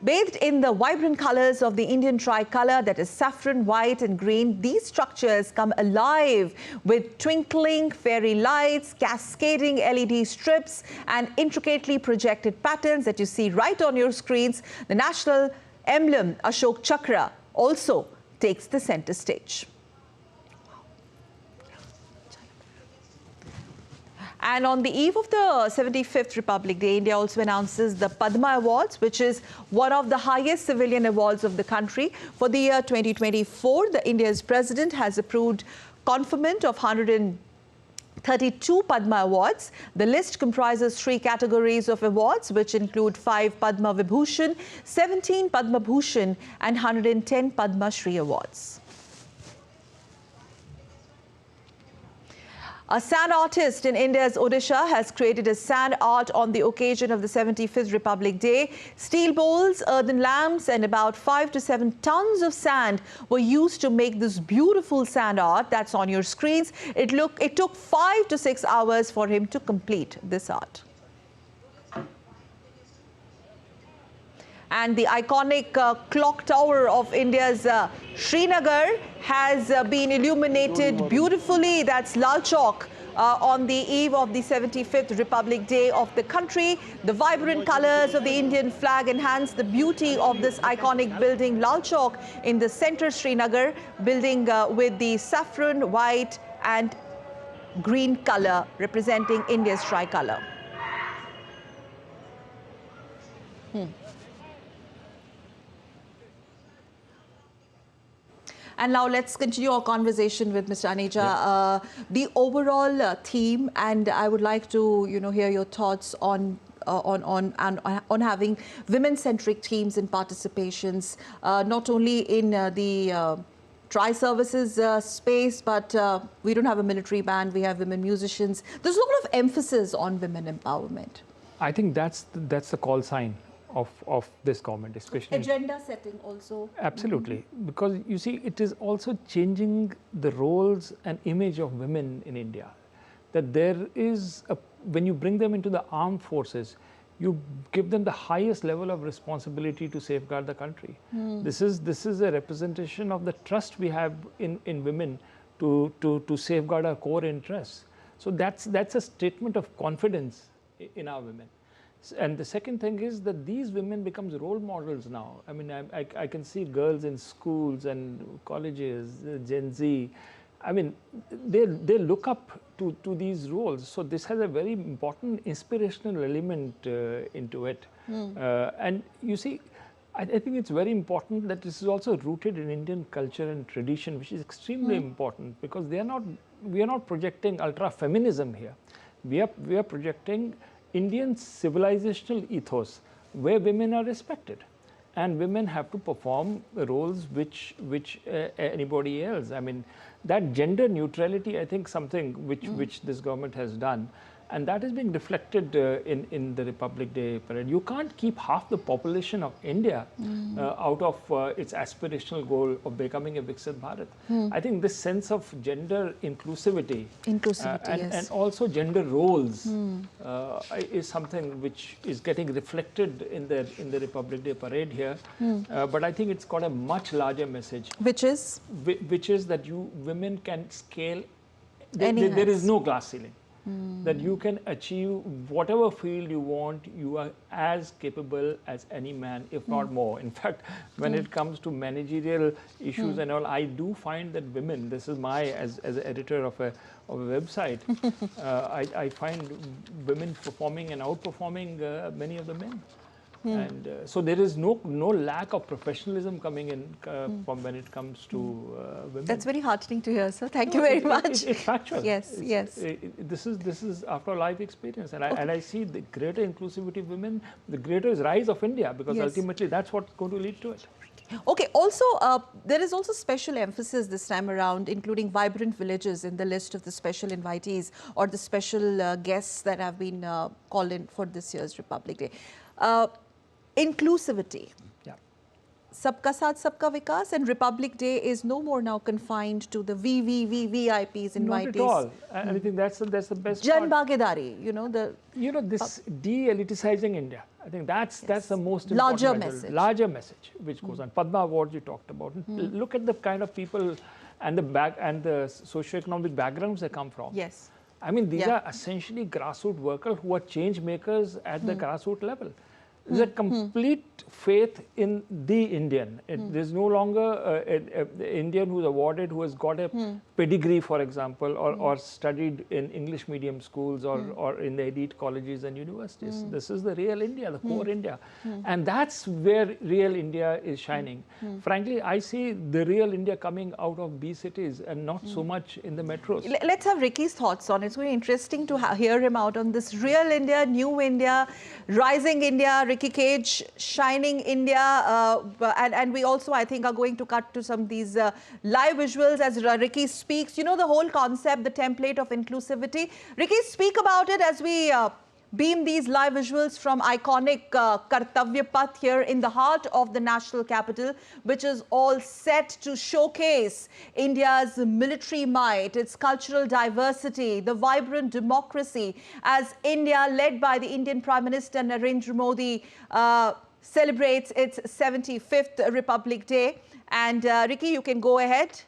bathed in the vibrant colours of the Indian tricolour, that is saffron, white and green. These structures come alive with twinkling fairy lights, cascading LED strips and intricately projected patterns that you see right on your screens. The national emblem, Ashok Chakra, also takes the centre stage. And on the eve of the 75th Republic Day, India also announces the Padma Awards, which is one of the highest civilian awards of the country. For the year 2024, the India's president has approved conferment of 132 Padma Awards. The list comprises 3 categories of awards, which include 5 Padma Vibhushan, 17 Padma Bhushan and 110 Padma Shri Awards. A sand artist in India's Odisha has created a sand art on the occasion of the 75th Republic Day. Steel bowls, earthen lamps and about 5 to 7 tons of sand were used to make this beautiful sand art that's on your screens. It took 5 to 6 hours for him to complete this art. And the iconic clock tower of India's Srinagar has been illuminated beautifully. That's Lal Chowk on the eve of the 75th Republic Day of the country. The vibrant colors of the Indian flag enhance the beauty of this iconic building, Lal Chowk, in the center Srinagar, building with the saffron, white and green color representing India's tricolour. And now let's continue our conversation with Mr. Aneja. The overall theme, and I would like to, hear your thoughts on having women-centric themes and participations, not only in the tri-services space, but we don't have a military band, we have women musicians. There's a lot of emphasis on women empowerment. I think that's the call sign of this government, especially agenda setting also. Absolutely, because you see, it is also changing the roles and image of women in India. That there is when you bring them into the armed forces, you give them the highest level of responsibility to safeguard the country. This is a representation of the trust we have in women to safeguard our core interests. So that's a statement of confidence in our women. And the second thing is that these women becomes role models now. I mean, I can see girls in schools and colleges, Gen Z. I mean, they look up to these roles. So this has a very important inspirational element into it. And you see, I think it's very important that this is also rooted in Indian culture and tradition, which is extremely important, because we are not projecting ultra-feminism here. We are projecting Indian civilizational ethos, where women are respected, and women have to perform roles which anybody else. I mean, that gender neutrality, I think, something which this government has done, and that is being reflected in the Republic Day parade. You can't keep half the population of India out of its aspirational goal of becoming a Viksit Bharat. I think this sense of gender inclusivity, yes, and also gender roles is something which is getting reflected in the Republic Day parade here. But I think it's got a much larger message, which is that women can scale. There is no glass ceiling. That you can achieve whatever field you want. You are as capable as any man, if not more. In fact, when it comes to managerial issues and all, I do find that women, this is as an editor of a website, I find women performing and outperforming many of the men. And so there is no lack of professionalism coming in from when it comes to women. That's very heartening to hear, sir. Thank you very much. It's factual. Yes, yes. This is after life experience, and I see the greater inclusivity of women, the greater rise of India, because ultimately that's what's going to lead to it. Okay, also, there is also special emphasis this time around, including vibrant villages in the list of the special invitees or the special guests that have been called in for this year's Republic Day. Inclusivity. Sabka Saath, Sabka Vikas, and Republic Day is no more now confined to the VIPs, invitees. Not at all. I think that's the best Jan Bhagidari, this de-eliticizing India. I think that's the most important larger message which goes on. Padma Awards you talked about. Look at the kind of people and the socio-economic backgrounds they come from. Yes. I mean, these are essentially grassroots workers who are change makers at the grassroots level. There's a complete faith in the Indian. There's no longer an Indian who's awarded, who has got a pedigree, for example, or studied in English medium schools or in the elite colleges and universities. This is the real India, the core India. And that's where real India is shining. Frankly, I see the real India coming out of B cities and not so much in the metros. Let's have Ricky's thoughts on it. It's very interesting to hear him out on this real India, new India, rising India, Ricky Cage, shining India, and we also, I think, are going to cut to some of these live visuals as Ricky speaks. You know, the whole concept, the template of inclusivity. Ricky, speak about it as we beam these live visuals from iconic Kartavya Path here in the heart of the national capital, which is all set to showcase India's military might, its cultural diversity, the vibrant democracy, as India, led by the Indian Prime Minister Narendra Modi, celebrates its 75th Republic Day. And Ricky, you can go ahead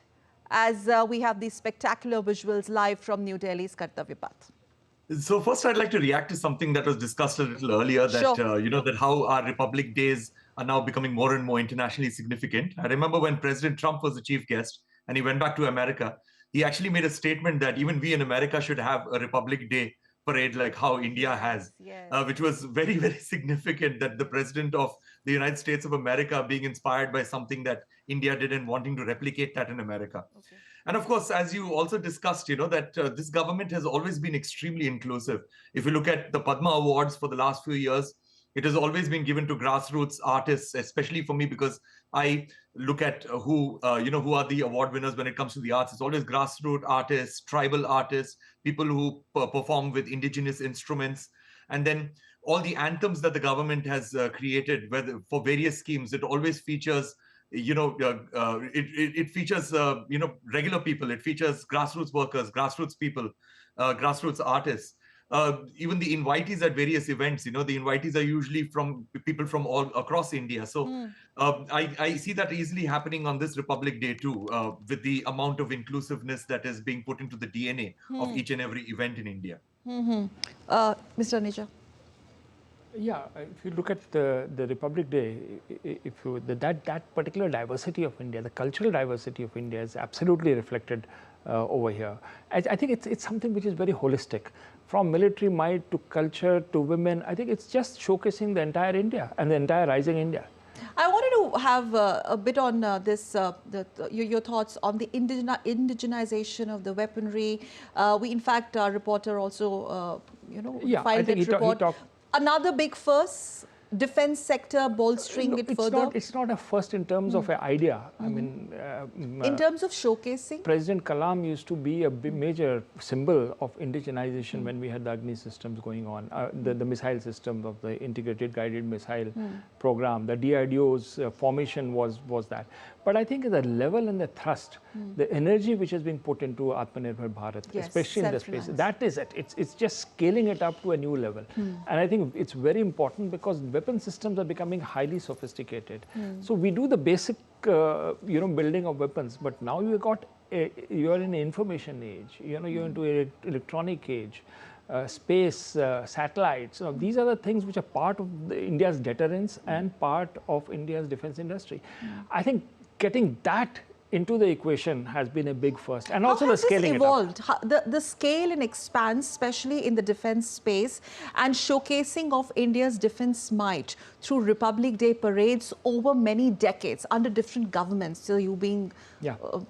as we have these spectacular visuals live from New Delhi's Kartavya Path. So first, I'd like to react to something that was discussed a little earlier, that that how our Republic Days are now becoming more and more internationally significant. I remember when President Trump was the chief guest and he went back to America, he actually made a statement that even we in America should have a Republic Day parade like how India has, which was very, very significant, that the president of the United States of America being inspired by something that India did and wanting to replicate that in America. Okay. And of course, as you also discussed, that this government has always been extremely inclusive. If you look at the Padma Awards for the last few years, it has always been given to grassroots artists, especially for me, because I look at who are the award winners when it comes to the arts. It's always grassroots artists, tribal artists, people who perform with indigenous instruments. And then all the anthems that the government has created, whether for various schemes, it always features it features regular people, it features grassroots workers, grassroots people, grassroots artists. Even the invitees at various events, the invitees are usually from people from all across India. So I see that easily happening on this Republic Day too, with the amount of inclusiveness that is being put into the DNA of each and every event in India. Mr. Aneja. Yeah, if you look at the Republic Day, that particular diversity of India, the cultural diversity of India is absolutely reflected over here. I think it's something which is very holistic. From military might to culture to women, I think it's just showcasing the entire India and the entire rising India. I wanted to have a bit on your thoughts on the indigenization of the weaponry. We, in fact, our reporter also, filed that report. Another big first, defense sector bolstering it further? It's not a first in terms of an idea. I mean, in terms of showcasing? President Kalam used to be a major symbol of indigenization when we had the Agni systems going on, the missile system of the integrated guided missile program. The DRDO's formation was that. But I think the level and the thrust, the energy which is being put into Atmanirbhar Bharat, especially in the space, that is it. It's just scaling it up to a new level. And I think it's very important because weapon systems are becoming highly sophisticated. So we do the basic, building of weapons, but now you're in an information age. You're into an electronic age. Space, satellites, these are the things which are part of India's deterrence and part of India's defense industry. I think getting that into the equation has been a big first, and also the scaling evolved? The scale and expanse, especially in the defense space, and showcasing of India's defense might through Republic Day parades over many decades under different governments. So you being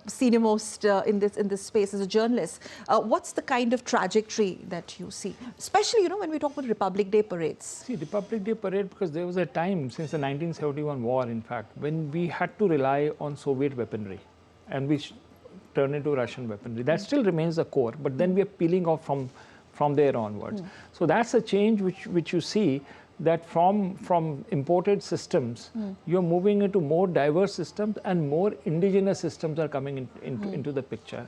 senior most in this space as a journalist, what's the kind of trajectory that you see, especially when we talk about Republic Day parades? See, Republic Day parade, because there was a time since the 1971 war, in fact, when we had to rely on Soviet weaponry, and which turned into Russian weaponry. That still remains the core, but then we are peeling off from there onwards. So that's a change which you see, that from imported systems, you're moving into more diverse systems, and more indigenous systems are coming into the picture.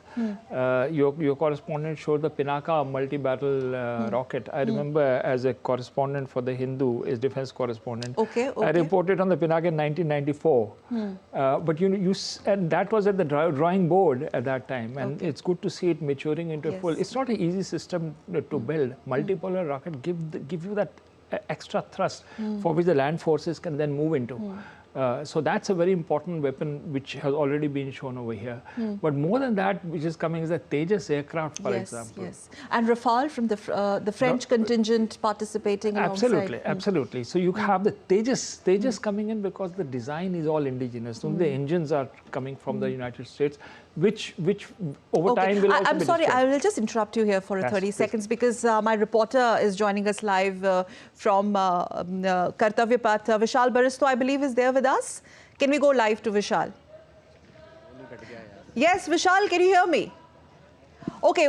Your correspondent showed the Pinaka multi-battle rocket. I remember as a correspondent for the Hindu, as defense correspondent, I reported on the Pinaka in 1994. But and that was at the drawing board at that time, and it's good to see it maturing into a full. It's not an easy system to build. Multipolar rocket give you that extra thrust for which the land forces can then move into. So that's a very important weapon which has already been shown over here. But more than that, which is coming is the Tejas aircraft, for example. Yes, and Rafale from the French contingent participating alongside. Absolutely. So you have the Tejas coming in because the design is all indigenous. So the engines are coming from the United States, which over time will also I'm sorry, I will just interrupt you here for 30 seconds because my reporter is joining us live from Kartavya Path. Vishal Baristo, I believe, is there with us. Can we go live to Vishal? Yes, Vishal, can you hear me? Okay,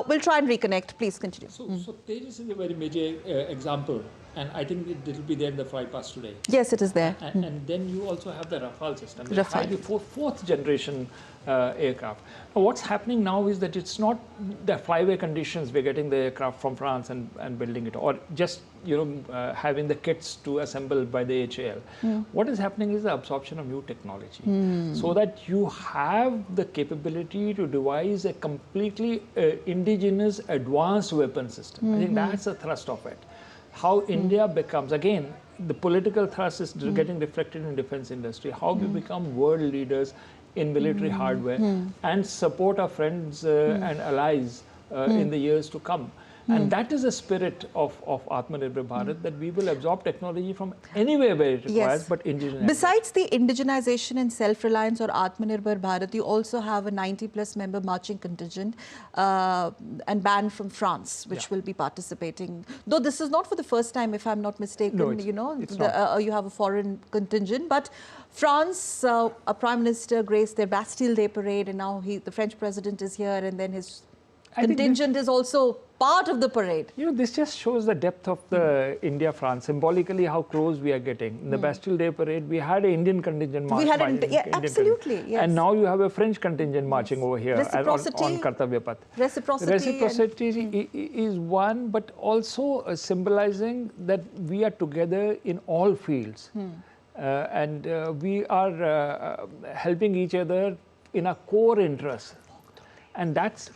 we'll try and reconnect. Please continue. So Tejas is a very major example, and I think it will be there in the fly past today. Yes, it is there. And then you also have the Rafale system, the fourth generation aircraft. Now, what's happening now is that it's not the flyaway conditions we're getting the aircraft from France and building it, or just having the kits to assemble by the HAL. What is happening is the absorption of new technology, so that you have the capability to devise a completely indigenous advanced weapon system. I think that's the thrust of it. How India becomes, again, the political thrust is getting reflected in defense industry, how we become world leaders in military hardware and support our friends and allies in the years to come. And that is the spirit of Atmanirbhar Bharat, that we will absorb technology from anywhere where it requires, but indigenous. Besides the indigenization and self-reliance or Atmanirbhar Bharat, you also have a 90+ member marching contingent and band from France, which will be participating. Though this is not for the first time, if I'm not mistaken, No, you have a foreign contingent. But France, a Prime Minister graced their Bastille Day parade, and now the French President is here, and then his contingent is also part of the parade. You know, this just shows the depth of the India-France, symbolically how close we are getting. In the Bastille Day parade, we had an Indian contingent march. Absolutely, yes. And now you have a French contingent marching over here on Kartavya Path. Reciprocity is one, but also symbolizing that we are together in all fields. And we are helping each other in a core interest. And that's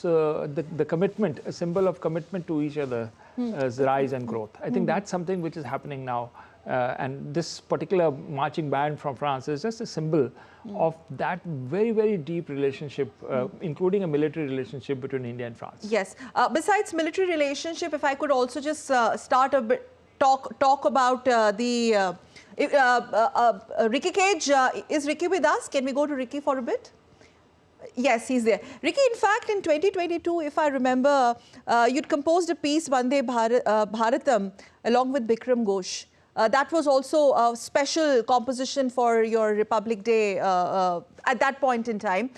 the commitment, a symbol of commitment to each other's rise and growth. I think that's something which is happening now. And this particular marching band from France is just a symbol of that very, very deep relationship, including a military relationship between India and France. Yes. Besides military relationship, if I could also just start a bit, talk about Ricky Cage. Is Ricky with us? Can we go to Ricky for a bit? Yes, he's there. Ricky, in fact, in 2022, if I remember, you'd composed a piece, Vande Bharatam, along with Bikram Ghosh. That was also a special composition for your Republic Day at that point in time.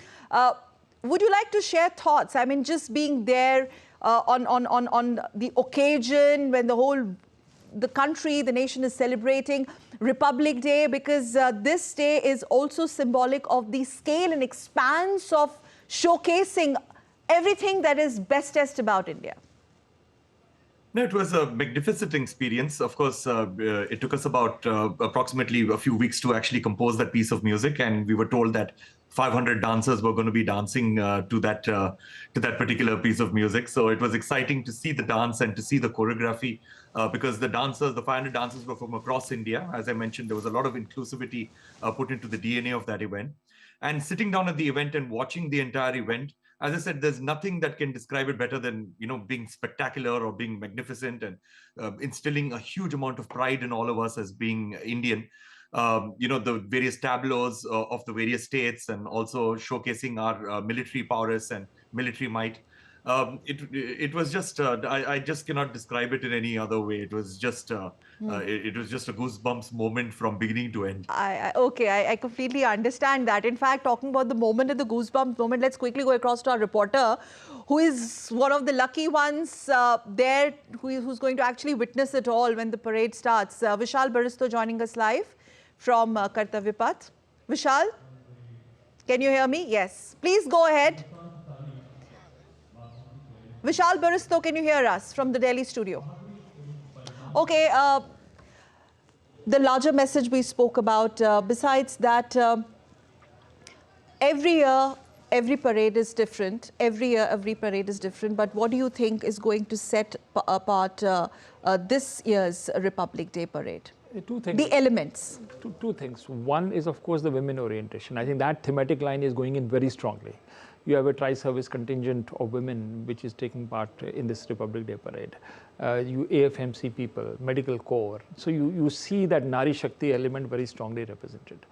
Would you like to share thoughts? I mean, just being there on the occasion when the country, the nation is celebrating Republic Day, because this day is also symbolic of the scale and expanse of showcasing everything that is bestest about India. No, it was a magnificent experience. Of course, it took us about approximately a few weeks to actually compose that piece of music, and we were told that 500 dancers were going to be dancing to that particular piece of music. So it was exciting to see the dance and to see the choreography, because the 500 dancers were from across India. As I mentioned, there was a lot of inclusivity put into the DNA of that event. And sitting down at the event and watching the entire event, as I said, there's nothing that can describe it better than, being spectacular or being magnificent and instilling a huge amount of pride in all of us as being Indian. The various tableaus of the various states, and also showcasing our military prowess and military might. It was just, I just cannot describe it in any other way. It was just, it was just a goosebumps moment from beginning to end. I completely understand that. In fact, talking about the moment and the goosebumps moment, let's quickly go across to our reporter, who is one of the lucky ones there, who's going to actually witness it all when the parade starts. Vishal Baristo joining us live from Kartavya Path. Vishal, can you hear me? Yes. Please go ahead. Vishal Baristo, can you hear us from the Delhi studio? Okay. The larger message we spoke about, besides that, every year, every parade is different. Every year, every parade is different. But what do you think is going to set apart this year's Republic Day parade? Two things. The elements. Two things. One is, of course, the women orientation. I think that thematic line is going in very strongly. You have a tri-service contingent of women which is taking part in this Republic Day parade. You AFMC people, medical corps. So you see that Nari Shakti element very strongly represented.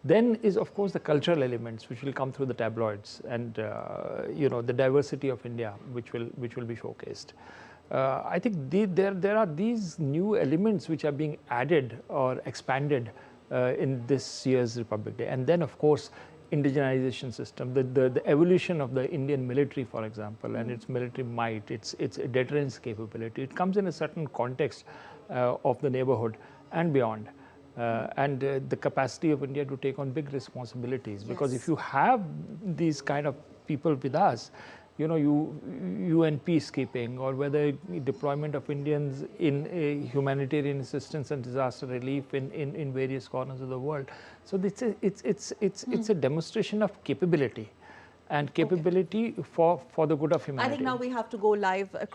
Then is, of course, the cultural elements which will come through the tabloids, and the diversity of India which will be showcased. I think there are these new elements which are being added or expanded in this year's Republic Day. And then, of course, indigenization system, the evolution of the Indian military, for example, and its military might, its deterrence capability. It comes in a certain context of the neighborhood and beyond. And the capacity of India to take on big responsibilities. Because if you have these kind of people with us, UN peacekeeping, or whether deployment of Indians in humanitarian assistance and disaster relief in various corners of the world. So it's a demonstration of capability, and capability for the good of humanity. I think now we have to go live across